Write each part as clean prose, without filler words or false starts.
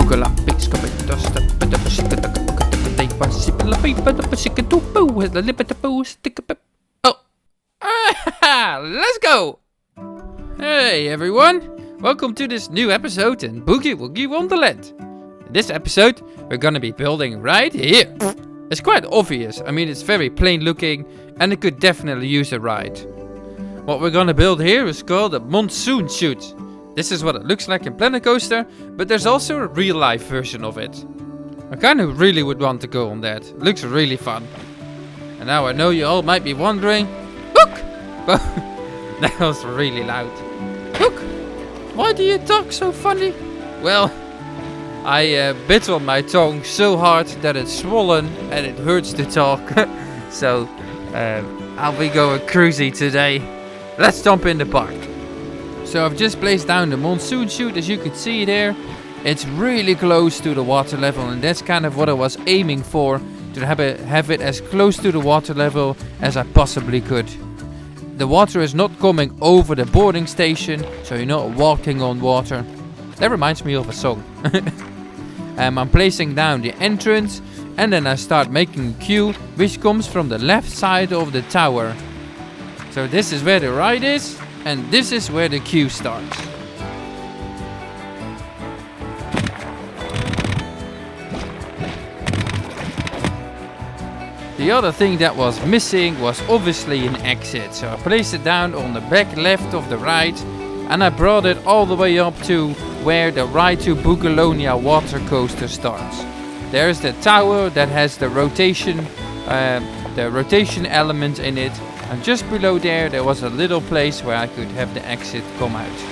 Let's go! Hey everyone, welcome to this new episode in Bughy Wughy Wonderland. In this episode, we're gonna be building right here. It's quite obvious, I mean it's very plain looking and it could definitely use a ride. What we're gonna build here is called a monsoon chute. This is what it looks like in Planet Coaster, but there's also a real life version of it. I kinda really would want to go on that, it looks really fun. And now I know you all might be wondering, look! That was really loud. Look! Why do you talk so funny? Well, I bit on my tongue so hard that it's swollen and it hurts to talk. So, I'll be going cruisy today. Let's jump in the park. So I've just placed down the monsoon chute, as you can see there. It's really close to the water level, and that's kind of what I was aiming for. To have it as close to the water level as I possibly could. The water is not coming over the boarding station, so you're not walking on water. That reminds me of a song. I'm placing down the entrance, and then I start making a queue, which comes from the left side of the tower. So this is where the ride is, and this is where the queue starts. The other thing that was missing was obviously an exit, so I placed it down on the back left of the ride, and I brought it all the way up to where the ride to Bughuul water coaster starts. There's the tower that has the rotation element in it, and just below there was a little place where I could have the exit come out.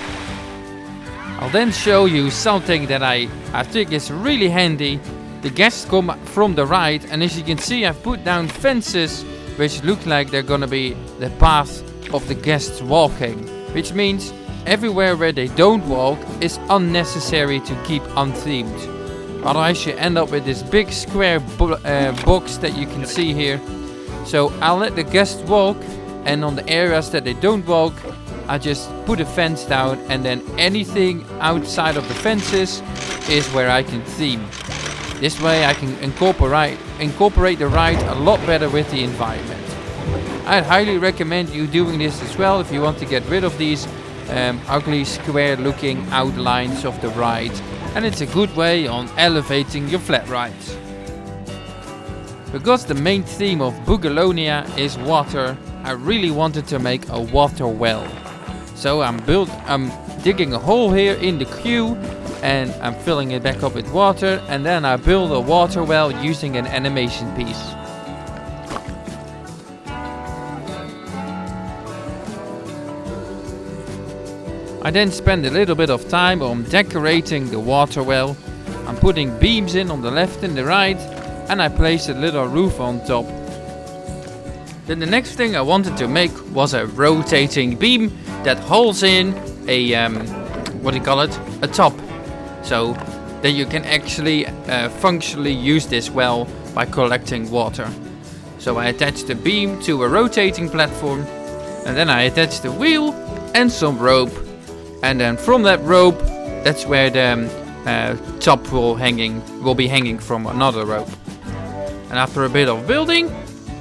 I'll then show you something that I think is really handy. The guests come from the ride, and as you can see I've put down fences which look like they're gonna be the path of the guests walking, which means everywhere where they don't walk is unnecessary to keep unthemed. Otherwise you end up with this big square box that you can see here. So I'll let the guests walk, and on the areas that they don't walk I just put a fence down, and then anything outside of the fences is where I can theme. This way I can incorporate the ride a lot better with the environment. I'd highly recommend you doing this as well if you want to get rid of these ugly square looking outlines of the ride, and it's a good way on elevating your flat rides. Because the main theme of Bughuul is water, I really wanted to make a water well. So I'm digging a hole here in the queue, and I'm filling it back up with water, and then I build a water well using an animation piece. I then spend a little bit of time on decorating the water well. I'm putting beams in on the left and the right, and I place a little roof on top. Then the next thing I wanted to make was a rotating beam that holds in a a top. So that you can actually functionally use this well by collecting water. So I attach the beam to a rotating platform, and then I attach the wheel and some rope, and then from that rope that's where the top will be hanging from another rope. And after a bit of building,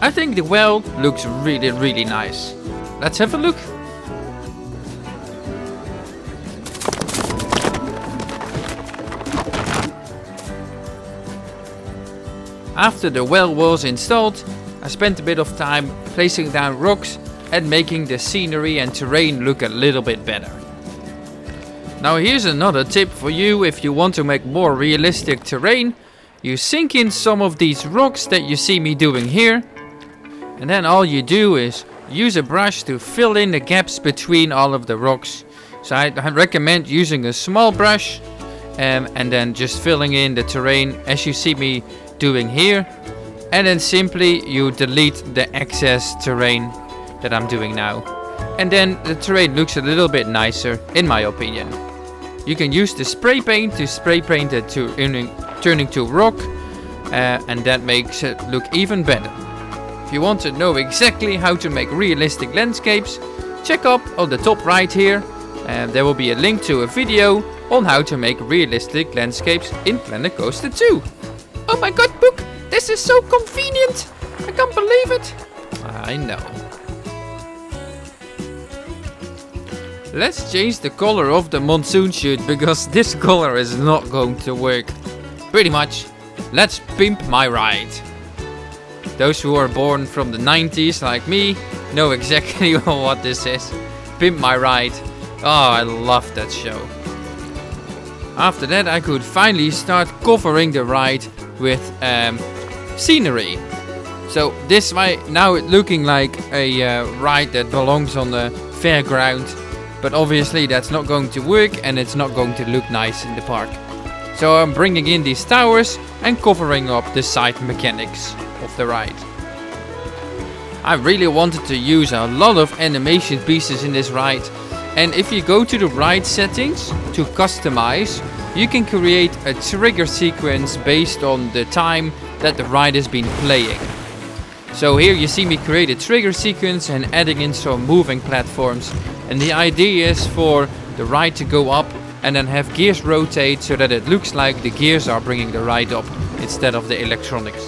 I think the well looks really nice. Let's have a look. After the well was installed, I spent a bit of time placing down rocks and making the scenery and terrain look a little bit better. Now here's another tip for you if you want to make more realistic terrain. You sink in some of these rocks that you see me doing here, and then all you do is use a brush to fill in the gaps between all of the rocks. So I recommend using a small brush and then just filling in the terrain as you see me doing here, and then simply you delete the excess terrain that I'm doing now, and then the terrain looks a little bit nicer in my opinion. You can use the spray paint to spray paint it to turning to rock, and that makes it look even better. If you want to know exactly how to make realistic landscapes, check up on the top right here. There will be a link to a video on how to make realistic landscapes in Planet Coaster 2. Oh my god, Book! This is so convenient! I can't believe it! I know. Let's change the color of the monsoon chute because this color is not going to work. Pretty much. Let's pimp my ride. Those who are born from the 90s like me know exactly what this is. Pimp My Ride. Oh, I love that show. After that I could finally start covering the ride with scenery. So this way now it's looking like a ride that belongs on the fairground. But obviously that's not going to work and it's not going to look nice in the park. So I'm bringing in these towers and covering up the side mechanics of the ride. I really wanted to use a lot of animation pieces in this ride. And if you go to the ride settings to customize, you can create a trigger sequence based on the time that the ride has been playing. So here you see me create a trigger sequence and adding in some moving platforms. And the idea is for the ride to go up and then have gears rotate so that it looks like the gears are bringing the ride up instead of the electronics.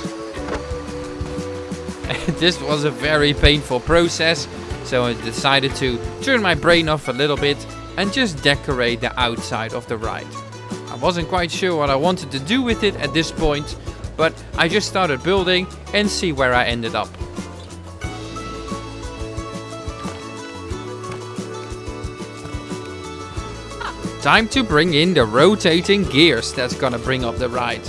This was a very painful process, so I decided to turn my brain off a little bit and just decorate the outside of the ride. I wasn't quite sure what I wanted to do with it at this point, but I just started building and see where I ended up. Time to bring in the rotating gears that's gonna bring up the ride.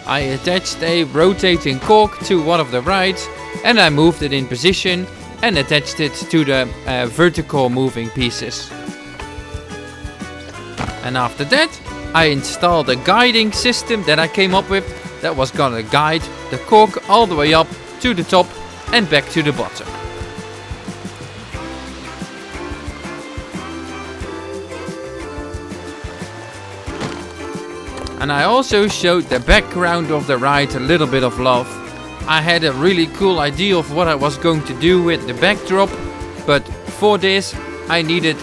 I attached a rotating cork to one of the rides and I moved it in position and attached it to the vertical moving pieces. And after that I installed a guiding system that I came up with that was gonna guide the cork all the way up to the top and back to the bottom. And I also showed the background of the ride a little bit of love. I had a really cool idea of what I was going to do with the backdrop, but for this I needed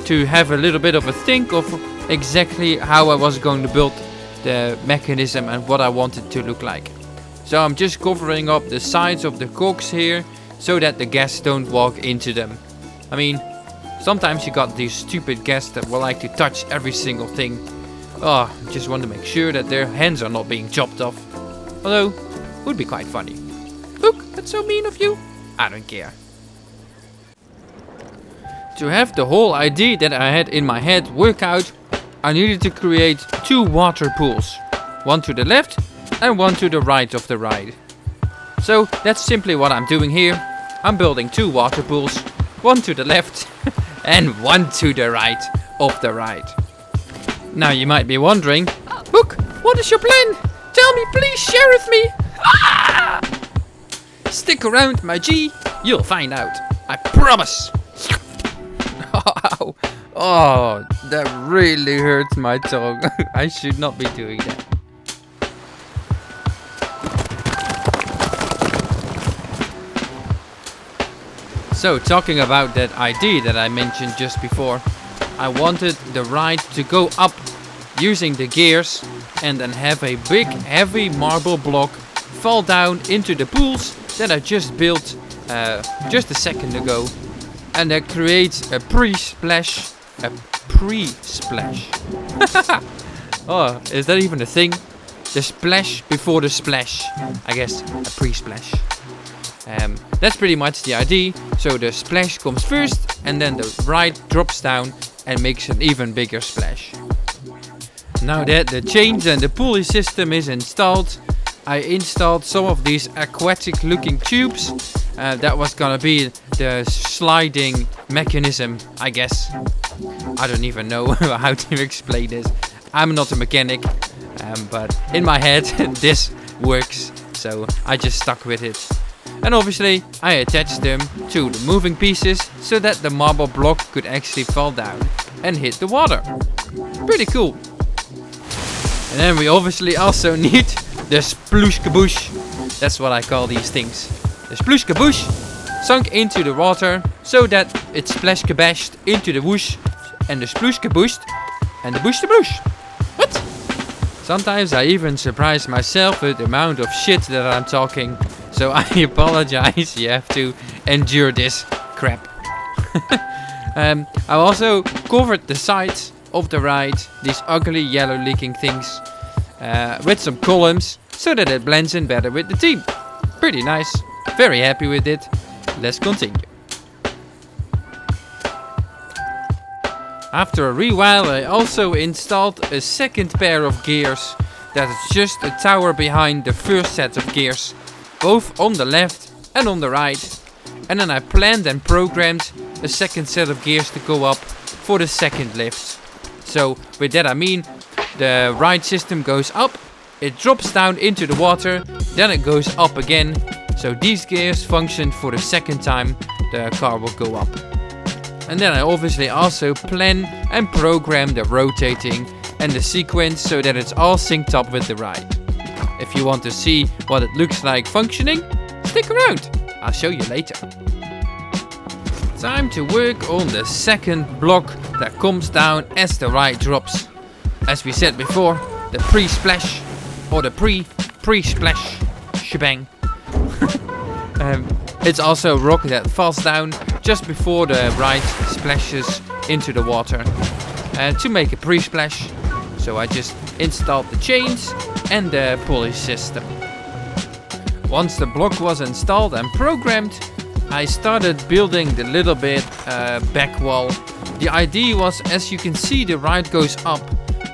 to have a little bit of a think of exactly how I was going to build the mechanism and what I wanted to look like. So I'm just covering up the sides of the corks here so that the guests don't walk into them. I mean, sometimes you got these stupid guests that will like to touch every single thing. Oh, just want to make sure that their hands are not being chopped off. Although, would be quite funny. Look, that's so mean of you. I don't care. To have the whole idea that I had in my head work out, I needed to create 2 water pools. One to the left and one to the right of the ride. So that's simply what I'm doing here. I'm building 2 water pools. One to the left and one to the right of the ride. Now you might be wondering, Book, what is your plan? Tell me, please share with me. Ah! Stick around, my G. You'll find out. I promise. Ow. Oh, that really hurts my tongue. I should not be doing that. So, talking about that idea that I mentioned just before, I wanted the ride to go up using the gears and then have a big heavy marble block fall down into the pools that I just built just a second ago, and that creates a pre-splash. A pre-splash. Oh, is that even a thing? The splash before the splash. I guess a pre-splash. That's pretty much the idea. So the splash comes first and then the ride drops down and makes an even bigger splash. Now that the chains and the pulley system is installed, I installed some of these aquatic looking tubes. That was gonna be the sliding mechanism, I guess. I don't even know how to explain this. I'm not a mechanic, but in my head this works, so I just stuck with it. And obviously I attached them to the moving pieces so that the marble block could actually fall down and hit the water. Pretty cool. And then we obviously also need the sploosh kaboosh. That's what I call these things. The sploosh kaboosh sunk into the water so that it splash kabashed into the whoosh, and the sploosh kaboosh and the bush. What? Sometimes I even surprise myself with the amount of shit that I'm talking. So I apologize, you have to endure this crap. I also covered the sides of the ride, these ugly yellow leaking things, with some columns so that it blends in better with the theme. Pretty nice, very happy with it. Let's continue. After a while I also installed a second pair of gears that is just a tower behind the first set of gears, both on the left and on the right. And then I planned and programmed a second set of gears to go up for the second lift. So with that I mean the ride system goes up, it drops down into the water, then it goes up again. So these gears function for the second time the car will go up. And then I obviously also plan and program the rotating and the sequence so that it's all synced up with the ride. If you want to see what it looks like functioning, stick around, I'll show you later. Time to work on the second block that comes down as the ride drops. As we said before, the pre-splash or the pre-splash shebang. It's also a rock that falls down just before the ride splashes into the water. To make a pre-splash, so I just installed the chains and the pulley system. Once the block was installed and programmed, I started building the little bit back wall. The idea was, as you can see, the ride goes up,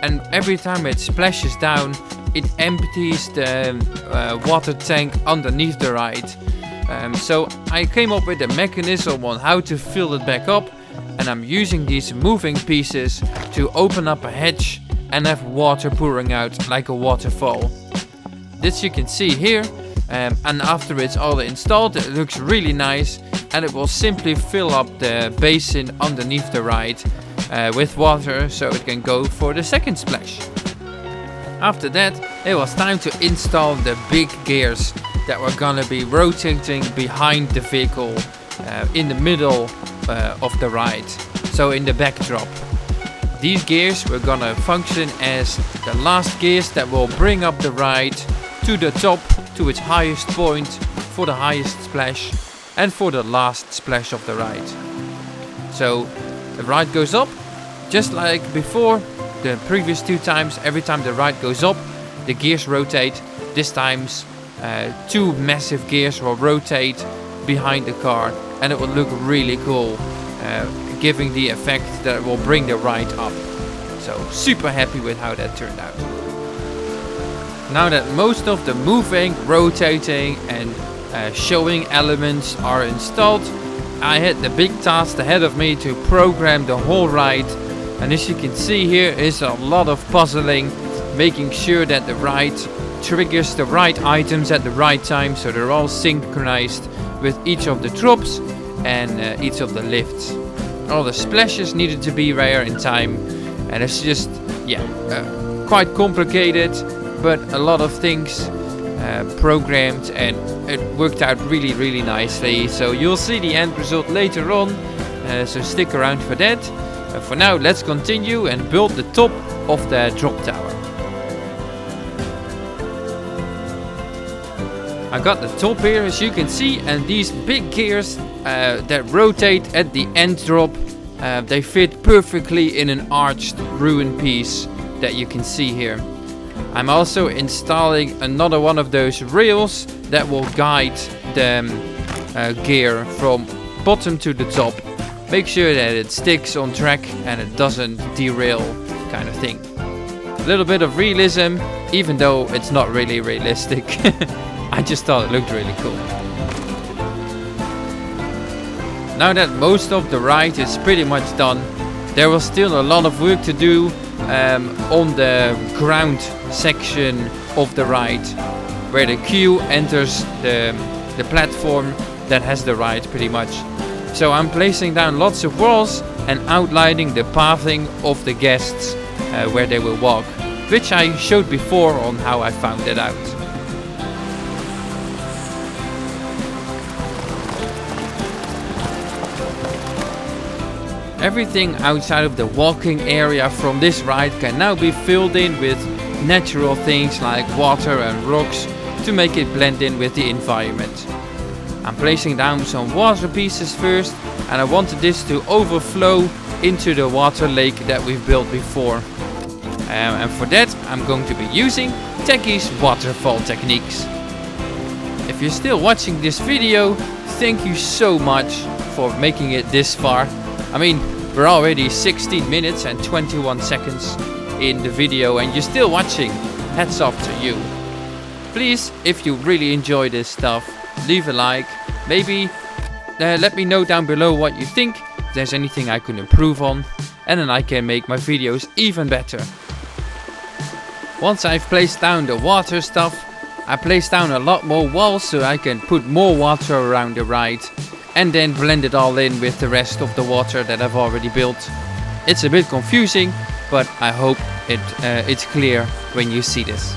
and every time it splashes down, it empties the water tank underneath the ride. So I came up with a mechanism on how to fill it back up, and I'm using these moving pieces to open up a hatch and have water pouring out like a waterfall. This you can see here, and after it's all installed it looks really nice, and it will simply fill up the basin underneath the ride with water so it can go for the second splash. After that it was time to install the big gears that were gonna be rotating behind the vehicle in the middle of the ride, so in the backdrop. These gears were gonna function as the last gears that will bring up the ride to the top, to its highest point for the highest splash and for the last splash of the ride. So the ride goes up just like before the previous two times. Every time the ride goes up, the gears rotate. This time's two massive gears will rotate behind the car, and it will look really cool, giving the effect that it will bring the ride up. So super happy with how that turned out. Now that most of the moving, rotating and showing elements are installed, I had the big task ahead of me to program the whole ride. And as you can see here is a lot of puzzling, making sure that the ride triggers the right items at the right time, so they're all synchronized with each of the drops and each of the lifts. All the splashes needed to be there in time, and it's just quite complicated, but a lot of things programmed, and it worked out really nicely. So you'll see the end result later on, so stick around for that. For now, let's continue and build the top of the drop tower. I got the top here, as you can see, and these big gears that rotate at the end drop, they fit perfectly in an arched ruin piece that you can see here. I'm also installing another one of those rails that will guide the gear from bottom to the top. Make sure that it sticks on track and it doesn't derail, kind of thing. A little bit of realism, even though it's not really realistic. I just thought it looked really cool. Now that most of the ride is pretty much done, there was still a lot of work to do on the ground section of the ride, where the queue enters the platform that has the ride pretty much. So I'm placing down lots of walls and outlining the pathing of the guests where they will walk, which I showed before on how I found it out. Everything outside of the walking area from this ride can now be filled in with natural things like water and rocks to make it blend in with the environment. I'm placing down some water pieces first, and I wanted this to overflow into the water lake that we've built before. And for that I'm going to be using Techie's waterfall techniques. If you're still watching this video, thank you so much for making it this far. I mean, we're already 16 minutes and 21 seconds in the video and you're still watching. Hats off to you. Please, if you really enjoy this stuff, leave a like. Maybe let me know down below what you think, if there's anything I could improve on, and then I can make my videos even better. Once I've placed down the water stuff, I place down a lot more walls so I can put more water around the ride and then blend it all in with the rest of the water that I've already built. It's a bit confusing, but I hope it's clear when you see this.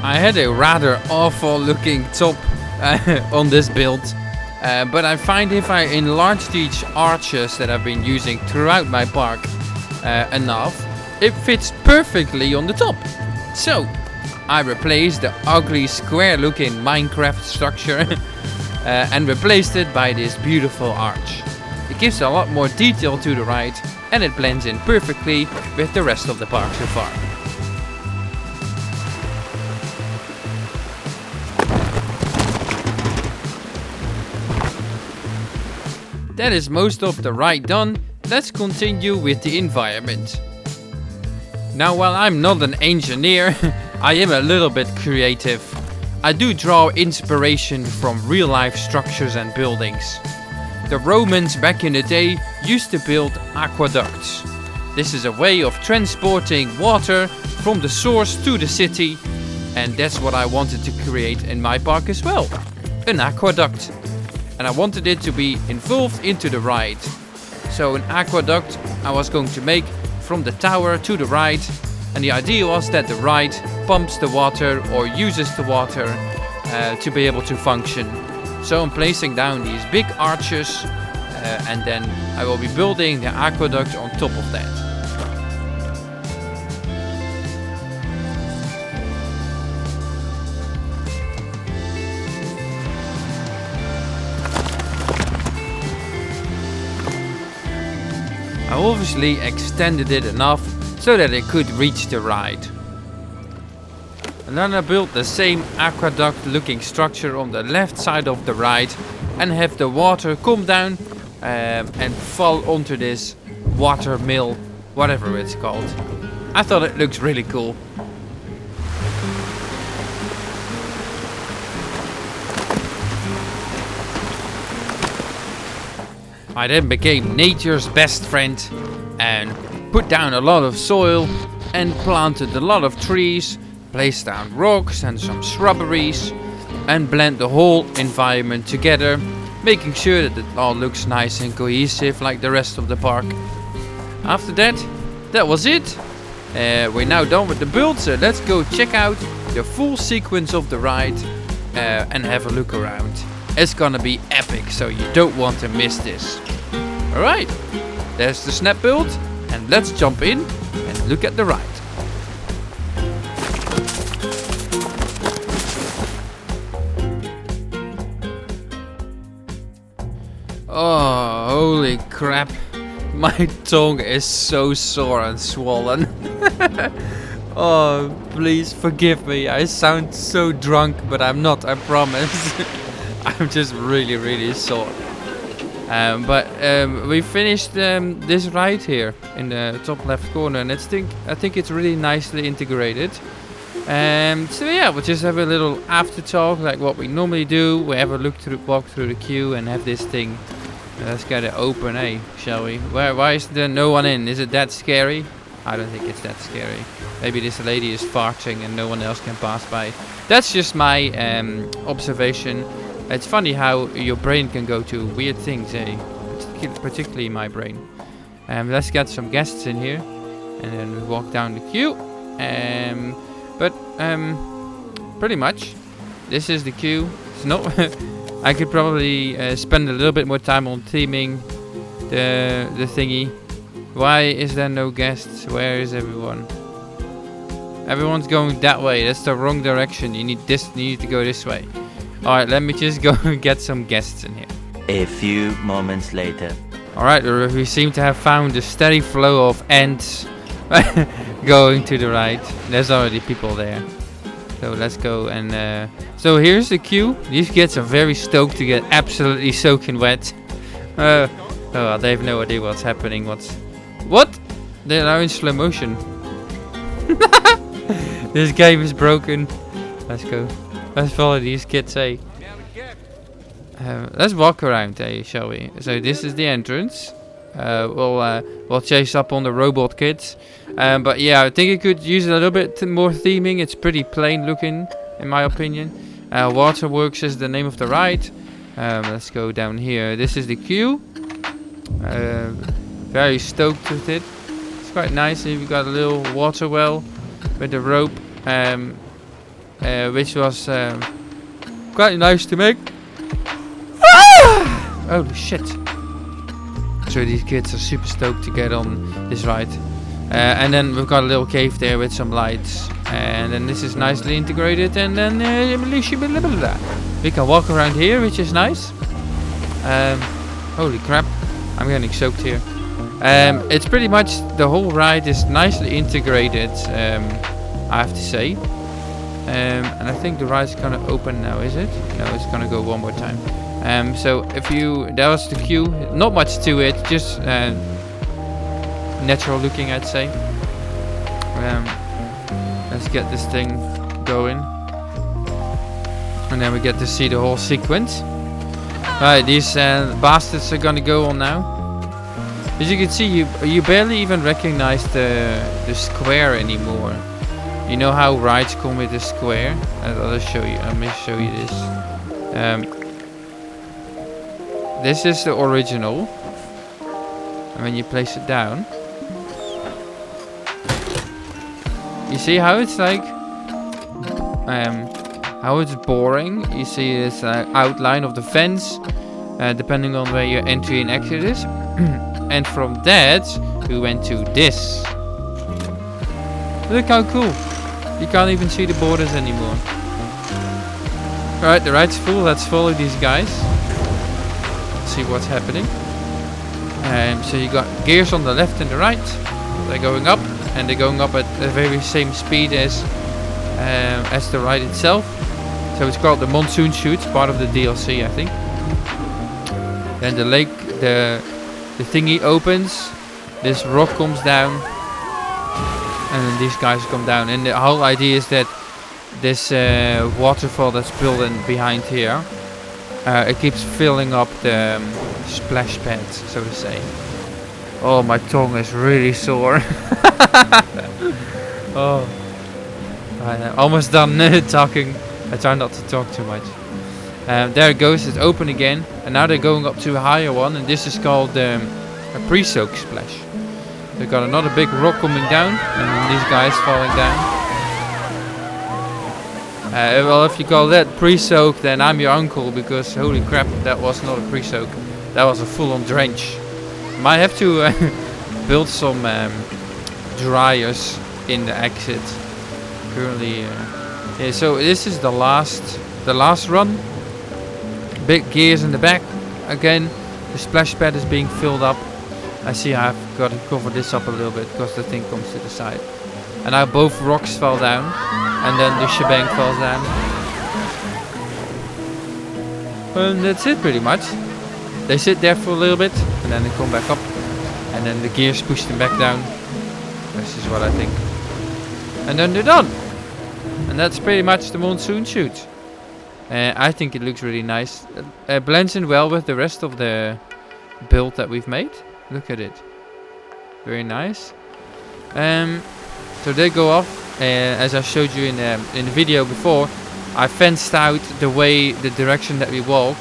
I had a rather awful looking top on this build, but I find if I enlarge these arches that I've been using throughout my park enough, it fits perfectly on the top. So I replaced the ugly square looking Minecraft structure and replaced it by this beautiful arch. It gives a lot more detail to the ride and it blends in perfectly with the rest of the park so far. That is most of the ride done. Let's continue with the environment. Now, while I'm not an engineer, I am a little bit creative. I do draw inspiration from real life structures and buildings. The Romans back in the day used to build aqueducts. This is a way of transporting water from the source to the city, and that's what I wanted to create in my park as well. An aqueduct. And I wanted it to be involved into the ride. So an aqueduct I was going to make from the tower to the ride, and the idea was that the ride pumps the water or uses the water to be able to function. So I'm placing down these big arches and then I will be building the aqueduct on top of that. I obviously extended it enough so that it could reach the ride. And then I built the same aqueduct looking structure on the left side of the ride and have the water come down and fall onto this water mill, whatever it's called. I thought it looks really cool. I then became nature's best friend and put down a lot of soil and planted a lot of trees, placed down rocks and some shrubberies and blend the whole environment together, making sure that it all looks nice and cohesive like the rest of the park. After that was it. We're now done with the build, so let's go check out the full sequence of the ride and have a look around. It's gonna be epic, so you don't want to miss this. Alright, there's the snap build, and let's jump in and look at the ride. Oh, holy crap. My tongue is so sore and swollen. Oh, please forgive me. I sound so drunk, but I'm not, I promise. I'm just really sore. But we finished this ride here in the top left corner, and I think it's really nicely integrated. So yeah, we'll just have a little after talk like what we normally do. We have a walk through the queue and have this thing. Let's get it open, eh? Shall we? Why is there no one in? Is it that scary? I don't think it's that scary. Maybe this lady is farting and no one else can pass by. That's just my observation. It's funny how your brain can go to weird things, eh? Particularly my brain. Let's get some guests in here. And then we walk down the queue. Pretty much, this is the queue. It's not... I could probably spend a little bit more time on theming the thingy. Why is there no guests? Where is everyone? Everyone's going that way. That's the wrong direction. You need to go this way. Alright, let me just go and get some guests in here. A few moments later. Alright, we seem to have found a steady flow of ants going to the right. There's already people there. So let's go and... so here's the queue. These kids are very stoked to get absolutely soaking wet. Oh, they have no idea what's happening. What? They're now in slow motion. This game is broken. Let's go. Let's follow these kids, hey. Let's walk around, shall we? So this is the entrance. We'll chase up on the robot kids. But yeah, I think it could use a little bit more theming. It's pretty plain looking, in my opinion. Waterworks is the name of the ride. Let's go down here. This is the queue. Very stoked with it. It's quite nice. Here we got a little water well with the rope, which was quite nice to make. Holy shit. So these kids are super stoked to get on this ride. And then we've got a little cave there with some lights. And then this is nicely integrated. And then we can walk around here, which is nice. Holy crap. I'm getting soaked here. It's pretty much the whole ride is nicely integrated, I have to say. And I think the ride's gonna open now, is it? No, it's gonna go one more time. So that was the queue. Not much to it, just natural looking, I'd say. Let's get this thing going. And then we get to see the whole sequence. Alright, these bastards are gonna go on now. As you can see, you barely even recognize the square anymore. You know how rides come with a square? I'll show you. Let me show you this. This is the original. And when you place it down, you see how it's like, how it's boring. You see this outline of the fence, depending on where your entry and exit is. And from that, we went to this. Look how cool. You can't even see the borders anymore. Alright, the ride's full. Let's follow these guys. See what's happening. So you got gears on the left and the right. They're going up, and they're going up at the very same speed as the ride itself. So it's called the monsoon chute, part of the DLC, I think. Then the lake, the thingy opens. This rock comes down, and then these guys come down. And the whole idea is that this waterfall that's building behind here, it keeps filling up the splash pads, so to say. Oh, my tongue is really sore. Oh, I'm almost done talking. I try not to talk too much. There it goes, it's open again. And now they're going up to a higher one, and this is called a pre-soak splash. They've got another big rock coming down, and then these guys falling down. Well, if you call that pre-soak, then I'm your uncle, because holy crap, that was not a pre-soak. That was a full-on drench. Might have to build some dryers in the exit. Currently, yeah, so this is the last run. Big gears in the back. Again, the splash pad is being filled up. I see I've got to cover this up a little bit because the thing comes to the side. And now both rocks fell down, and then the shebang falls down. And that's it pretty much. They sit there for a little bit, and then they come back up, and then the gears push them back down. This is what I think. And then they're done. And that's pretty much the monsoon chute. I think it looks really nice. It blends in well with the rest of the build that we've made. Look at it. Very nice. So they go off. As I showed you in the video before, I fenced out the direction that we walk,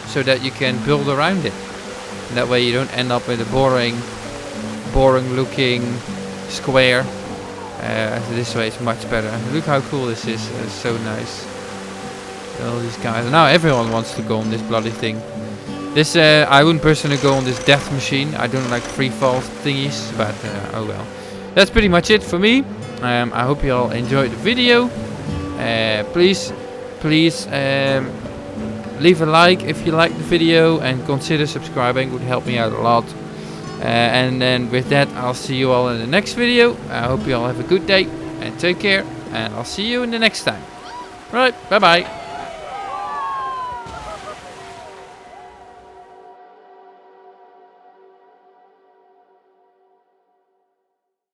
so that you can build around it. And that way you don't end up with a boring looking square. This way it's much better. Look how cool this is. It's so nice. All these guys. Now everyone wants to go on this bloody thing. This I wouldn't personally go on this death machine. I don't like free fall thingies, but oh well. That's pretty much it for me. I hope you all enjoyed the video. Please leave a like if you like the video and consider subscribing. It would help me out a lot. And then with that, I'll see you all in the next video. I hope you all have a good day and take care. And I'll see you in the next time. Right, bye bye.